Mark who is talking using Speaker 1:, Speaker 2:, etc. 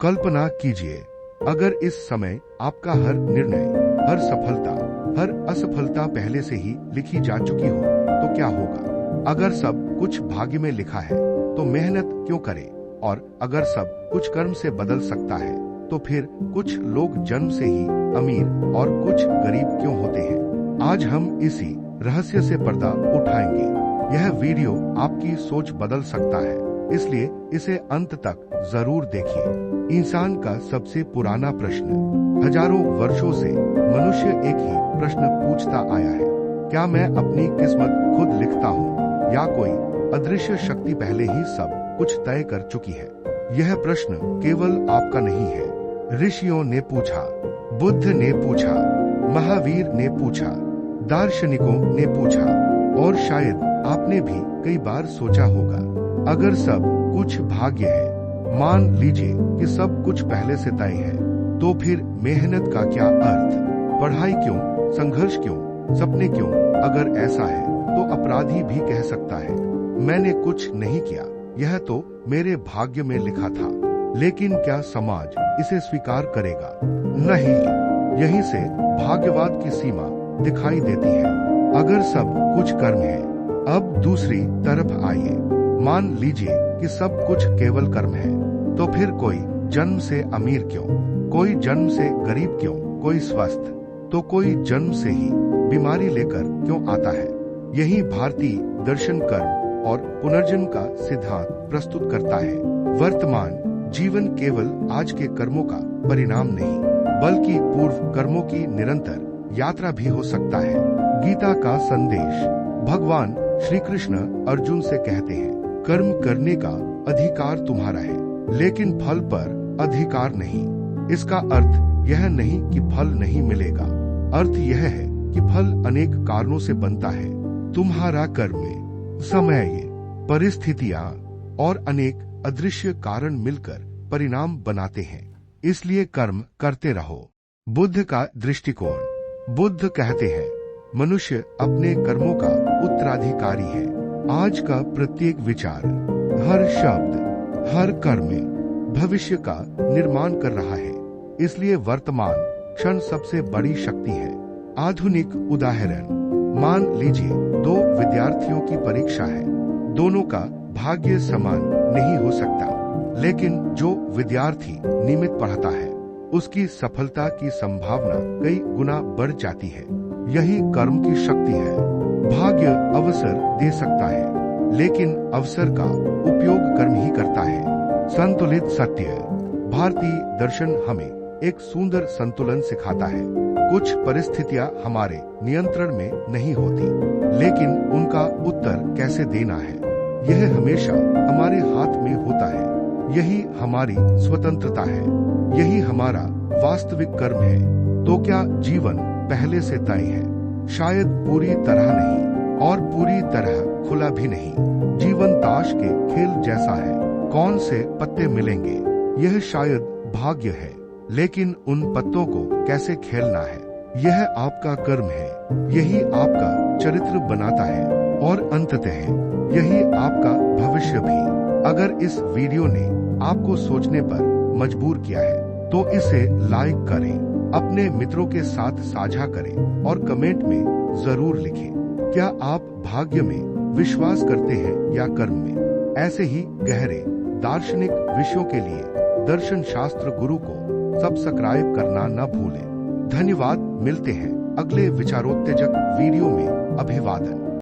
Speaker 1: कल्पना कीजिए, अगर इस समय आपका हर निर्णय, हर सफलता, हर असफलता पहले से ही लिखी जा चुकी हो, तो क्या होगा? अगर सब कुछ भाग्य में लिखा है, तो मेहनत क्यों करें? और अगर सब कुछ कर्म से बदल सकता है, तो फिर कुछ लोग जन्म से ही अमीर और कुछ गरीब क्यों होते हैं? आज हम इसी रहस्य से पर्दा उठाएंगे। यह वीडियो आपकी सोच बदल सकता है, इसलिए इसे अंत तक जरूर देखिए। इंसान का सबसे पुराना प्रश्न, हजारों वर्षों से मनुष्य एक ही प्रश्न पूछता आया है, क्या मैं अपनी किस्मत खुद लिखता हूँ या कोई अदृश्य शक्ति पहले ही सब कुछ तय कर चुकी है? यह प्रश्न केवल आपका नहीं है। ऋषियों ने पूछा, बुद्ध ने पूछा, महावीर ने पूछा, दार्शनिकों ने पूछा, और शायद आपने भी कई बार सोचा होगा, अगर सब कुछ भाग्य है, मान लीजिए कि सब कुछ पहले से तय है, तो फिर मेहनत का क्या अर्थ? पढ़ाई क्यों? संघर्ष क्यों? सपने क्यों? अगर ऐसा है तो अपराधी भी कह सकता है, मैंने कुछ नहीं किया, यह तो मेरे भाग्य में लिखा था। लेकिन क्या समाज इसे स्वीकार करेगा? नहीं। यहीं से भाग्यवाद की सीमा दिखाई देती है। अगर सब कुछ कर्म है, अब दूसरी तरफ आइए, मान लीजिए कि सब कुछ केवल कर्म है, तो फिर कोई जन्म से अमीर क्यों? कोई जन्म से गरीब क्यों? कोई स्वस्थ, तो कोई जन्म से ही बीमारी लेकर क्यों आता है? यही भारतीय दर्शन कर्म और पुनर्जन्म का सिद्धांत प्रस्तुत करता है। वर्तमान जीवन केवल आज के कर्मों का परिणाम नहीं, बल्कि पूर्व कर्मों की निरंतर यात्रा भी हो सकता है। गीता का संदेश, भगवान श्री कृष्ण अर्जुन से कहते हैं, कर्म करने का अधिकार तुम्हारा है, लेकिन फल पर अधिकार नहीं। इसका अर्थ यह नहीं कि फल नहीं मिलेगा, अर्थ यह है कि फल अनेक कारणों से बनता है। तुम्हारा कर्म में समय, परिस्थितियां और अनेक अदृश्य कारण मिलकर परिणाम बनाते हैं, इसलिए कर्म करते रहो। बुद्ध का दृष्टिकोण, बुद्ध कहते हैं, मनुष्य अपने कर्मों का उत्तराधिकारी है। आज का प्रत्येक विचार, हर शब्द, हर कर्म में भविष्य का निर्माण कर रहा है, इसलिए वर्तमान क्षण सबसे बड़ी शक्ति है। आधुनिक उदाहरण, मान लीजिए दो विद्यार्थियों की परीक्षा है, दोनों का भाग्य समान नहीं हो सकता, लेकिन जो विद्यार्थी नियमित पढ़ता है, उसकी सफलता की संभावना कई गुना बढ़ जाती है। यही कर्म की शक्ति है। भाग्य अवसर दे सकता है, लेकिन अवसर का उपयोग कर्म ही करता है। संतुलित सत्य, भारतीय दर्शन हमें एक सुंदर संतुलन सिखाता है। कुछ परिस्थितियां हमारे नियंत्रण में नहीं होती, लेकिन उनका उत्तर कैसे देना है, यह हमेशा हमारे हाथ में होता है। यही हमारी स्वतंत्रता है, यही हमारा वास्तविक कर्म है। तो क्या जीवन पहले से तय है? शायद पूरी तरह नहीं, और पूरी तरह खुला भी नहीं। जीवन ताश के खेल जैसा है, कौन से पत्ते मिलेंगे, यह शायद भाग्य है, लेकिन उन पत्तों को कैसे खेलना है, यह आपका कर्म है। यही आपका चरित्र बनाता है, और अंततः यही आपका भविष्य भी। अगर इस वीडियो ने आपको सोचने पर मजबूर किया है, तो इसे लाइक करें, अपने मित्रों के साथ साझा करें और कमेंट में जरूर लिखें, क्या आप भाग्य में विश्वास करते हैं या कर्म में? ऐसे ही गहरे दार्शनिक विषयों के लिए दर्शन शास्त्र गुरु को सब्सक्राइब करना न भूलें। धन्यवाद। मिलते हैं अगले विचारोत्तेजक वीडियो में। अभिवादन।